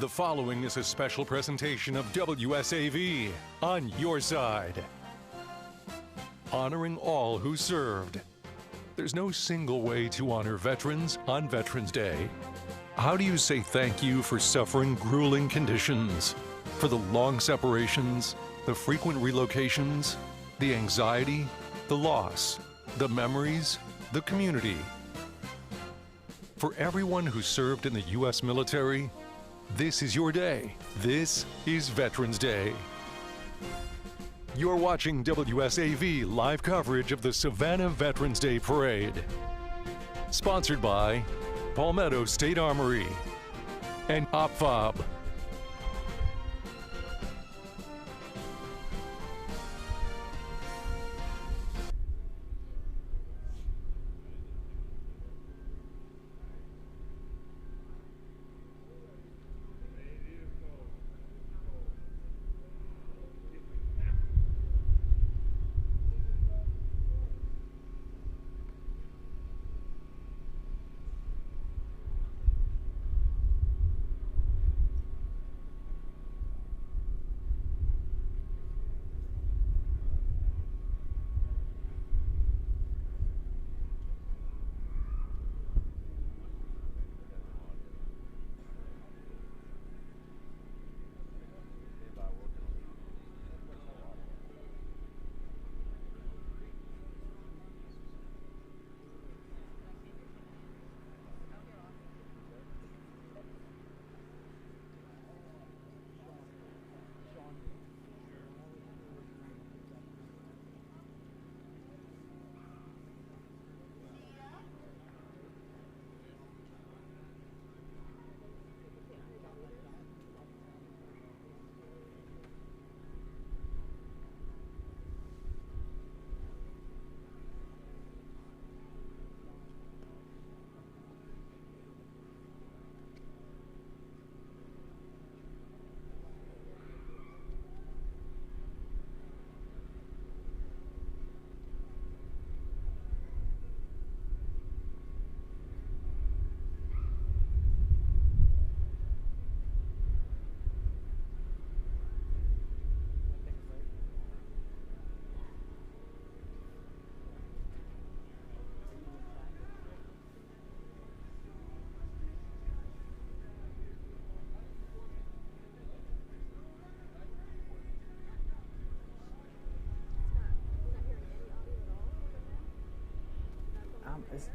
The following is a special presentation of WSAV, On Your Side. Honoring all who served. There's no single way to honor veterans on Veterans Day. How do you say thank you for suffering grueling conditions, for the long separations, the frequent relocations, the anxiety, the loss, the memories, the community? For everyone who served in the U.S. military, this is your day. This is Veterans Day. You're watching WSAV live coverage of the Savannah Veterans Day Parade. Sponsored by Palmetto State Armory and OpFob.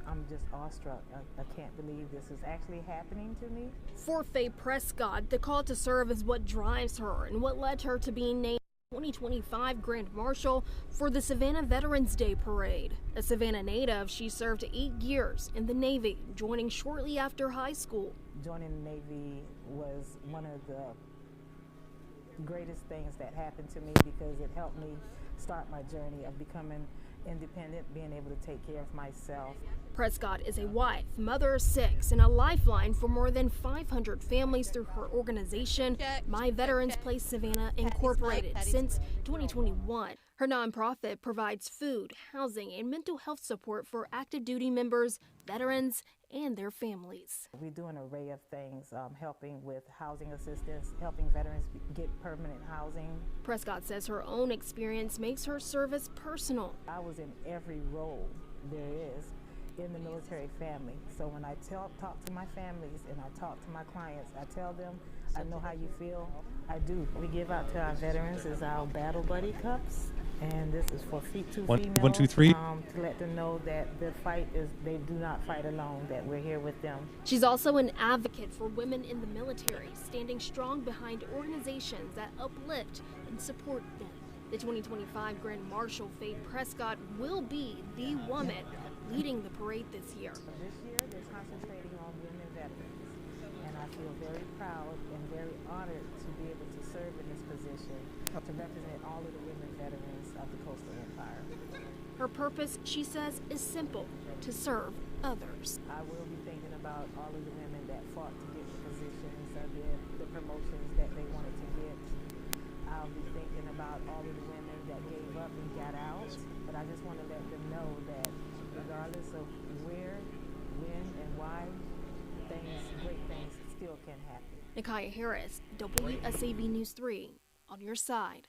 I'm just awestruck. I can't believe this is actually happening to me. For Faye Prescott, the call to serve is what drives her and what led her to being named 2025 Grand Marshal for the Savannah Veterans Day Parade. A Savannah native, she served 8 years in the Navy, joining shortly after high school. Joining the Navy was one of the greatest things that happened to me because it helped me start my journey of becoming independent, being able to take care of myself. Prescott is a wife, mother of 6, and a lifeline for more than 500 families through her organization, My Veterans Place Savannah Incorporated, since 2021. Her nonprofit provides food, housing, and mental health support for active duty members, veterans, and their families. We do an array of things, helping with housing assistance, helping veterans get permanent housing. Prescott says her own experience makes her service personal. I was in every role there is in the military family. So when I talk to my families and I talk to my clients, I tell them, I know how you feel. I do. We give out to our veterans is our Battle Buddy Cups. And this is for two females, 1, 2, 3. To let them know that the fight is, they do not fight alone, that we're here with them. She's also an advocate for women in the military, standing strong behind organizations that uplift and support them. The 2025 Grand Marshal Faye Prescott will be the woman leading the parade this year. This year, they're concentrating on women veterans, and I feel very proud and very honored to be able to serve in this position, to represent all of the women veterans of the Coastal Empire. Her purpose, she says, is simple: to serve others. I will be thinking about all of the women that fought to get the positions or the promotions that they wanted to get. I'll be thinking about all of the women that gave up and got out, but I just want to let them know that regardless of where, when, and why, great things still can happen. Nikaya Harris, WSAV News 3, on your side.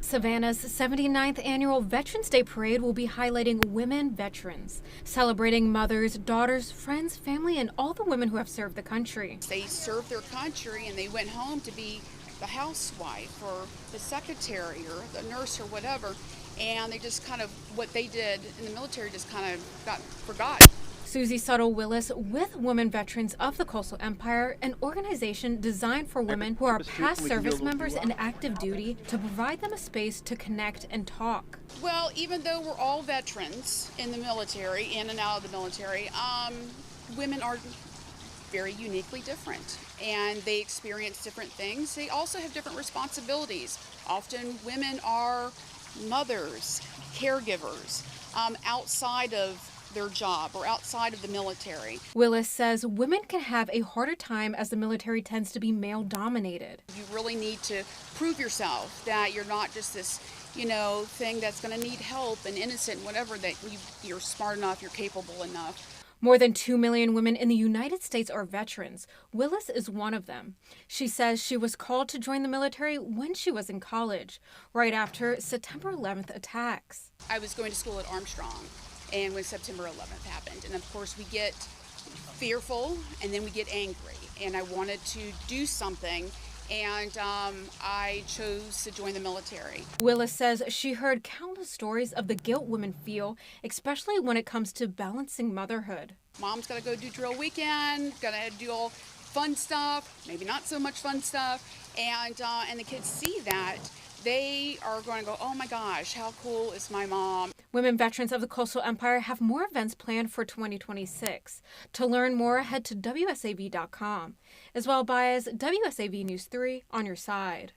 Savannah's 79th annual Veterans Day Parade will be highlighting women veterans, celebrating mothers, daughters, friends, family, and all the women who have served the country. They served their country and they went home to be the housewife or the secretary or the nurse or whatever, and they just kind of, what they did in the military just kind of got forgotten. Susie Suttle-Willis with Women Veterans of the Coastal Empire, an organization designed for women who are past service members and active duty to provide them a space to connect and talk. Well, even though we're all veterans in the military, in and out of the military, women are very uniquely different and they experience different things. They also have different responsibilities. Often women are mothers, caregivers, outside of their job or outside of the military. Willis says women can have a harder time as the military tends to be male-dominated. You really need to prove yourself that you're not just this, thing that's going to need help and innocent, whatever, that you're smart enough, you're capable enough. More than 2 million women in the United States are veterans. Willis is one of them. She says she was called to join the military when she was in college, right after September 11th attacks. I was going to school at Armstrong, and when September 11th happened. And of course we get fearful and then we get angry, and I wanted to do something, and I chose to join the military. Willis says she heard countless stories of the guilt women feel, especially when it comes to balancing motherhood. Mom's got to go do drill weekend, got to do all fun stuff, maybe not so much fun stuff, and the kids see that, they are going to go, oh my gosh, how cool is my mom? Women veterans of the Coastal Empire have more events planned for 2026. To learn more, head to WSAV.com, as well as WSAV News 3 on your side.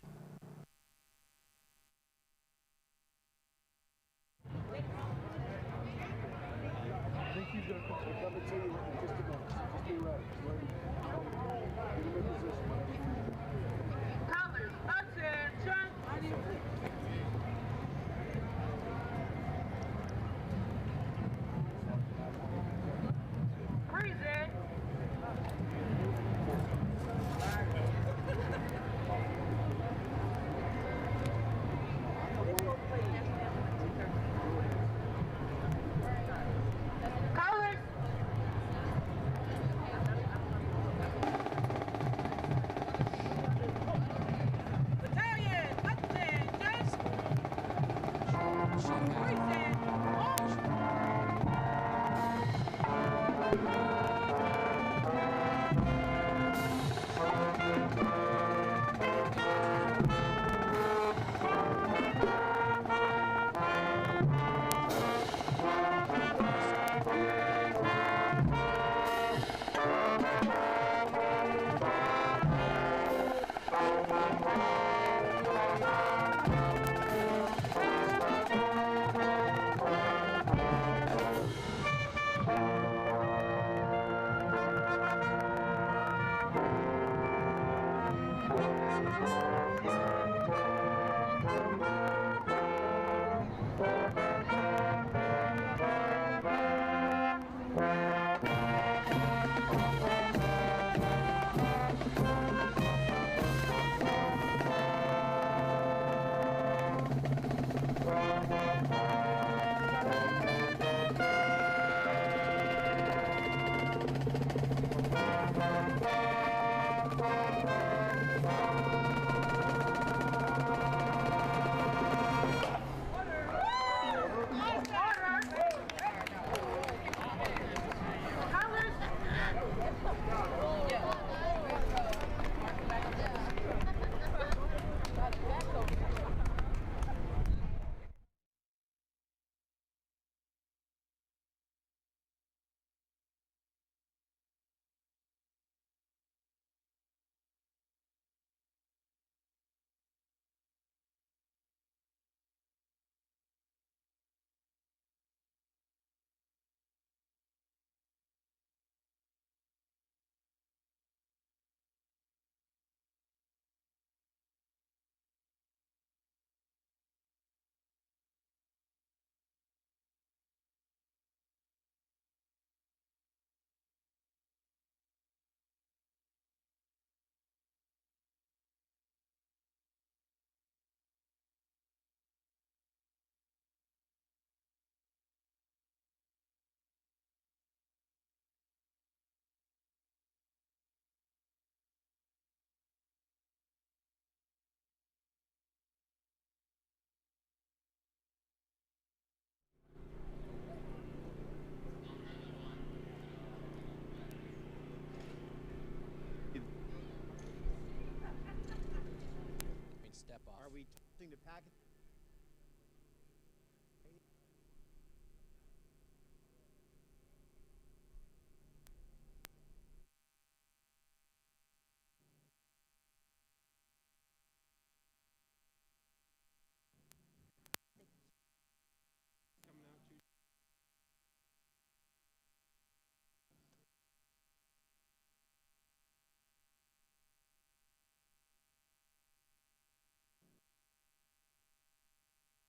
Are we talking to packet?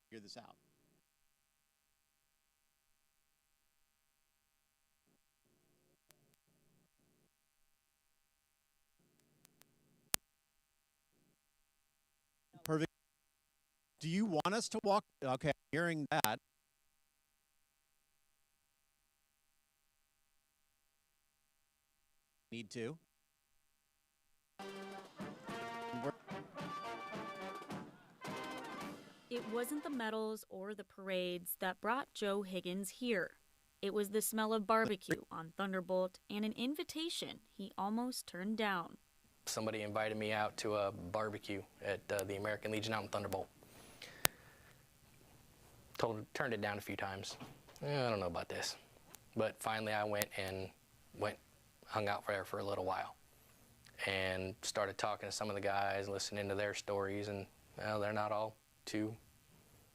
Figure this out. Perfect. Do you want us to walk? Okay, hearing that. Need to. It wasn't the medals or the parades that brought Joe Higgins here. It was the smell of barbecue on Thunderbolt and an invitation he almost turned down. Somebody invited me out to a barbecue at the American Legion out in Thunderbolt. Turned it down a few times. I don't know about this. But finally I went, hung out there for a little while and started talking to some of the guys, listening to their stories, and well, they're not all too,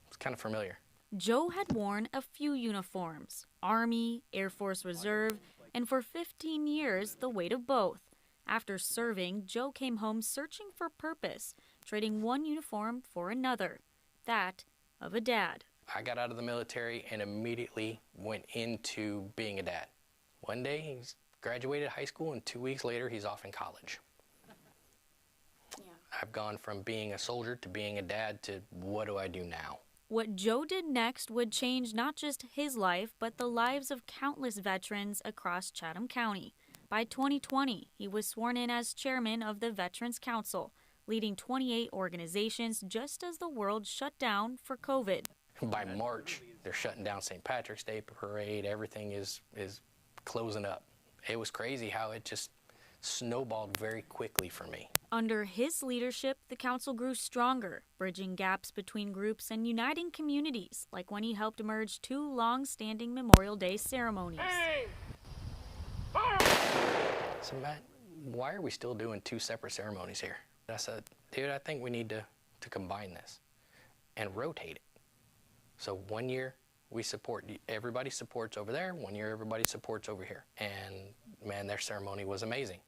it's kind of familiar. Joe had worn a few uniforms, Army, Air Force Reserve, and for 15 years, the weight of both. After serving, Joe came home searching for purpose, trading one uniform for another, that of a dad. I got out of the military and immediately went into being a dad. One day, he's graduated high school, and 2 weeks later, he's off in college. Yeah. I've gone from being a soldier to being a dad to what do I do now? What Joe did next would change not just his life, but the lives of countless veterans across Chatham County. By 2020, he was sworn in as chairman of the Veterans Council, leading 28 organizations just as the world shut down for COVID. By March, they're shutting down St. Patrick's Day Parade. Everything is closing up. It was crazy how it just snowballed very quickly for me. Under his leadership, the council grew stronger, bridging gaps between groups and uniting communities, like when he helped merge two long-standing Memorial Day ceremonies. So, Matt, why are we still doing two separate ceremonies here? I said, dude, I think we need to combine this and rotate it. So 1 year we support, everybody supports over there, 1 year everybody supports over here. And man, their ceremony was amazing.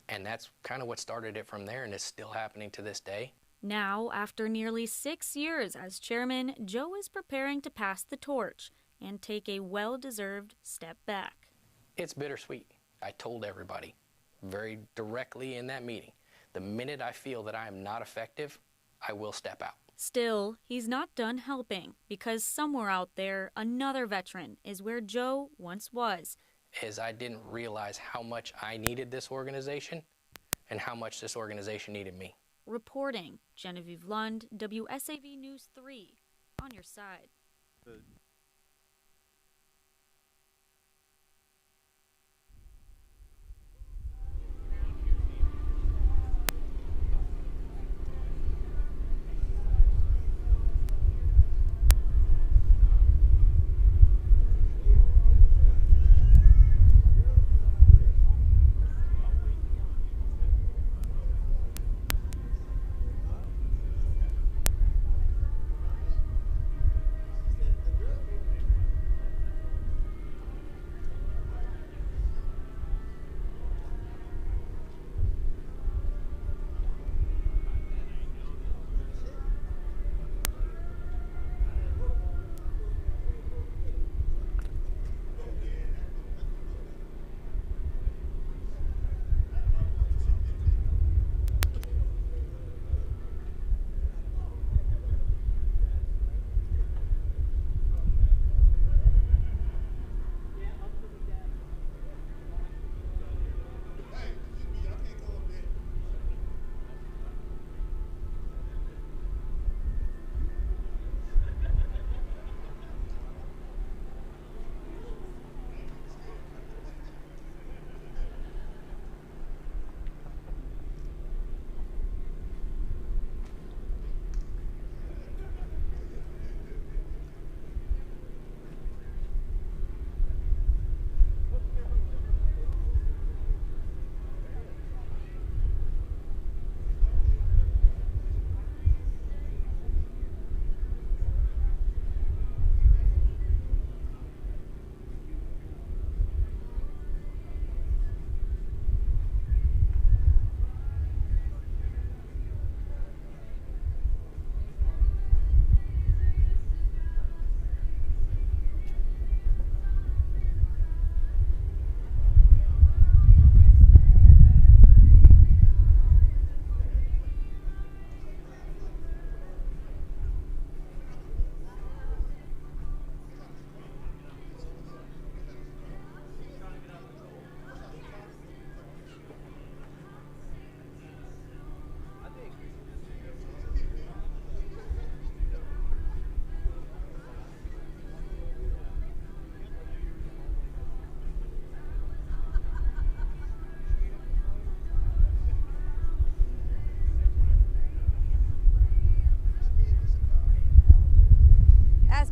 And that's kind of what started it from there, and it's still happening to this day. Now, after nearly 6 years as chairman, Joe is preparing to pass the torch and take a well-deserved step back. It's bittersweet. I told everybody very directly in that meeting, the minute I feel that I am not effective, I will step out. Still, he's not done helping, because somewhere out there, another veteran is where Joe once was. Is I didn't realize how much I needed this organization and how much this organization needed me. Reporting, Genevieve Lund, WSAV News 3, on your side.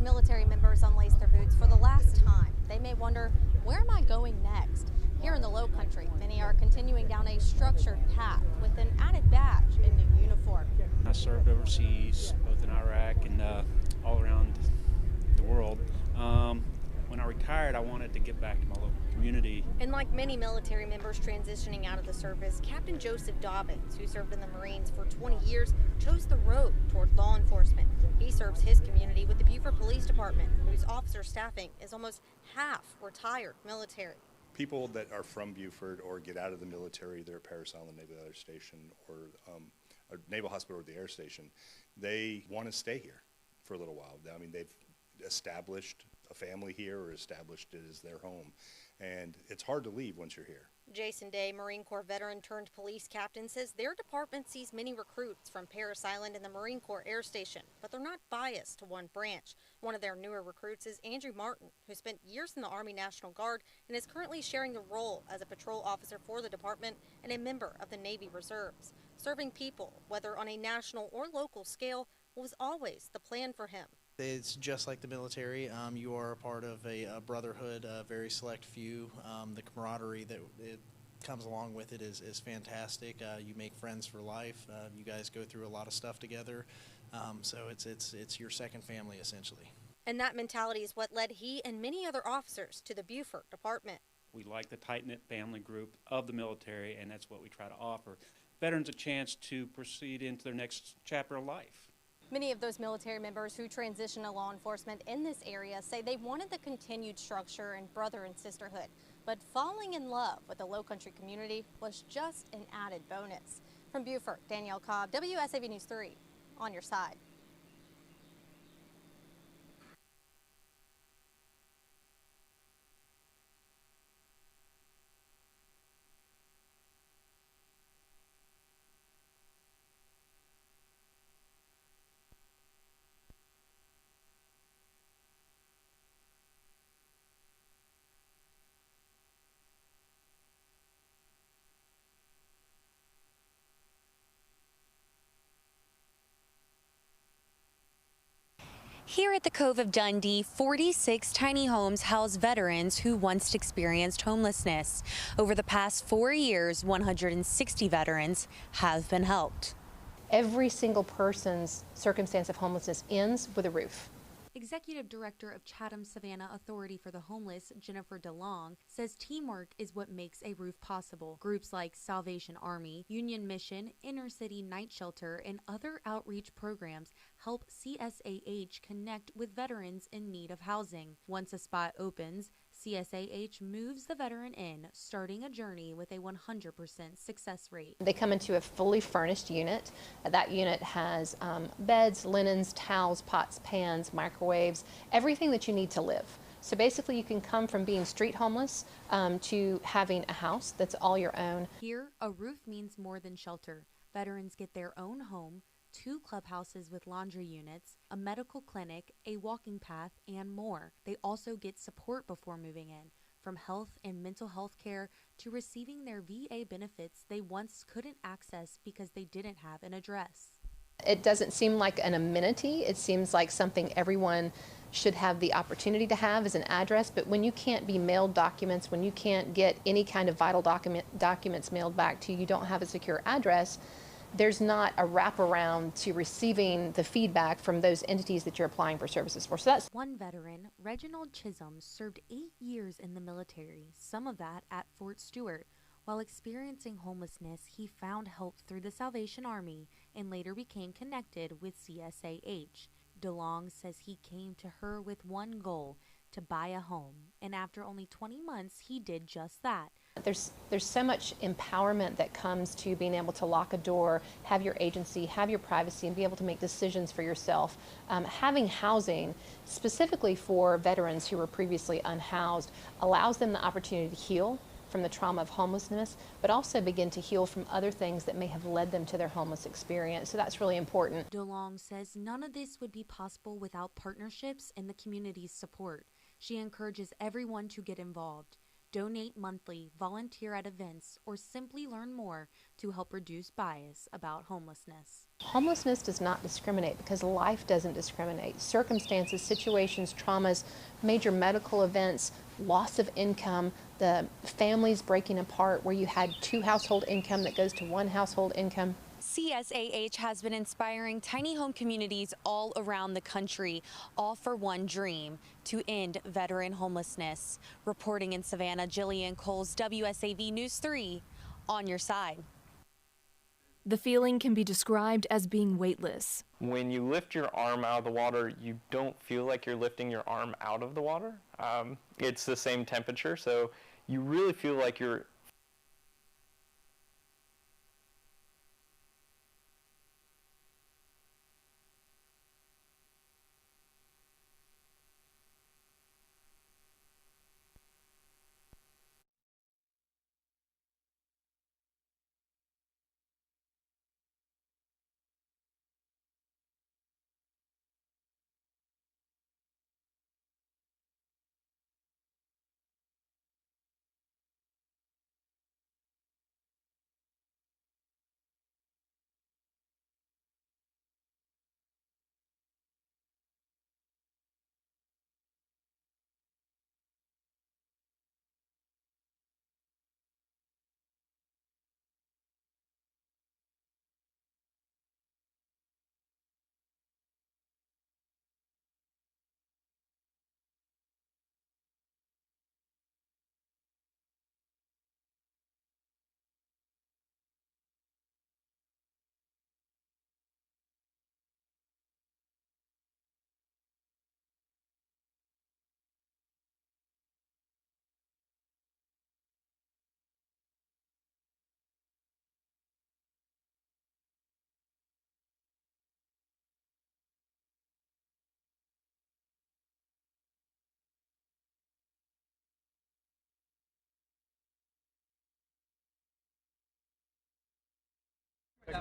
military members unlace their boots for the last time. They may wonder, where am I going next? Here in the Low Country, many are continuing down a structured path with an added badge and new uniform. I served overseas, both in Iraq and all around the world. When I retired, I wanted to give back to my local community. And like many military members transitioning out of the service, Captain Joseph Dobbins, who served in the Marines for 20 years, chose the road toward law enforcement. He serves his community with the Beaufort Police Department, whose officer staffing is almost half retired military. People that are from Beaufort or get out of the military, they're at Parris Island Naval Air Station or a Naval Hospital or the Air Station, they want to stay here for a little while. I mean, they've established a family here or established it as their home, and it's hard to leave once you're here. Jason Day, Marine Corps veteran turned police captain, says their department sees many recruits from Parris Island and the Marine Corps Air Station, but they're not biased to one branch. One of their newer recruits is Andrew Martin, who spent years in the Army National Guard and is currently sharing the role as a patrol officer for the department and a member of the Navy Reserves. Serving people, whether on a national or local scale, was always the plan for him. It's just like the military. You are a part of a brotherhood, a very select few. The camaraderie that it comes along with it is fantastic. You make friends for life. You guys go through a lot of stuff together. So it's your second family, essentially. And that mentality is what led he and many other officers to the Beaufort Department. We like the tight-knit family group of the military, and that's what we try to offer veterans a chance to proceed into their next chapter of life. Many of those military members who transition to law enforcement in this area say they wanted the continued structure and brother and sisterhood, but falling in love with the Low Country community was just an added bonus. From Beaufort, Danielle Cobb, WSAV News 3, on your side. Here at the Cove of Dundee, 46 tiny homes house veterans who once experienced homelessness. Over the past 4 years, 160 veterans have been helped. Every single person's circumstance of homelessness ends with a roof. Executive Director of Chatham Savannah Authority for the Homeless, Jennifer DeLong, says teamwork is what makes a roof possible. Groups like Salvation Army, Union Mission, Inner City Night Shelter, and other outreach programs help CSAH connect with veterans in need of housing. Once a spot opens, CSAH moves the veteran in, starting a journey with a 100% success rate. They come into a fully furnished unit. That unit has beds, linens, towels, pots, pans, microwaves, everything that you need to live. So basically you can come from being street homeless to having a house that's all your own. Here, a roof means more than shelter. Veterans get their own home, 2 clubhouses with laundry units, a medical clinic, a walking path, and more. They also get support before moving in, from health and mental health care to receiving their VA benefits they once couldn't access because they didn't have an address. It doesn't seem like an amenity. It seems like something everyone should have the opportunity to have as an address, but when you can't be mailed documents, when you can't get any kind of vital documents mailed back to you, you don't have a secure address, there's not a wraparound to receiving the feedback from those entities that you're applying for services for. So that's one veteran, Reginald Chisholm, served 8 years in the military, some of that at Fort Stewart. While experiencing homelessness, he found help through the Salvation Army and later became connected with CSAH. DeLong says he came to her with one goal, to buy a home, and after only 20 months, he did just that. There's so much empowerment that comes to being able to lock a door, have your agency, have your privacy, and be able to make decisions for yourself. Having housing, specifically for veterans who were previously unhoused, allows them the opportunity to heal from the trauma of homelessness, but also begin to heal from other things that may have led them to their homeless experience. So that's really important. DeLong says none of this would be possible without partnerships and the community's support. She encourages everyone to get involved. Donate monthly, volunteer at events, or simply learn more to help reduce bias about homelessness. Homelessness does not discriminate because life doesn't discriminate. Circumstances, situations, traumas, major medical events, loss of income, the families breaking apart where you had 2 household income that goes to 1 household income. CSAH has been inspiring tiny home communities all around the country, all for one dream: to end veteran homelessness. Reporting in Savannah, Jillian Coles, WSAV News 3, on your side. The feeling can be described as being weightless. When you lift your arm out of the water, you don't feel like you're lifting your arm out of the water. It's the same temperature, so you really feel like you're Go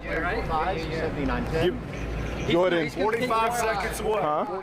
ahead in 45 seconds away. Huh?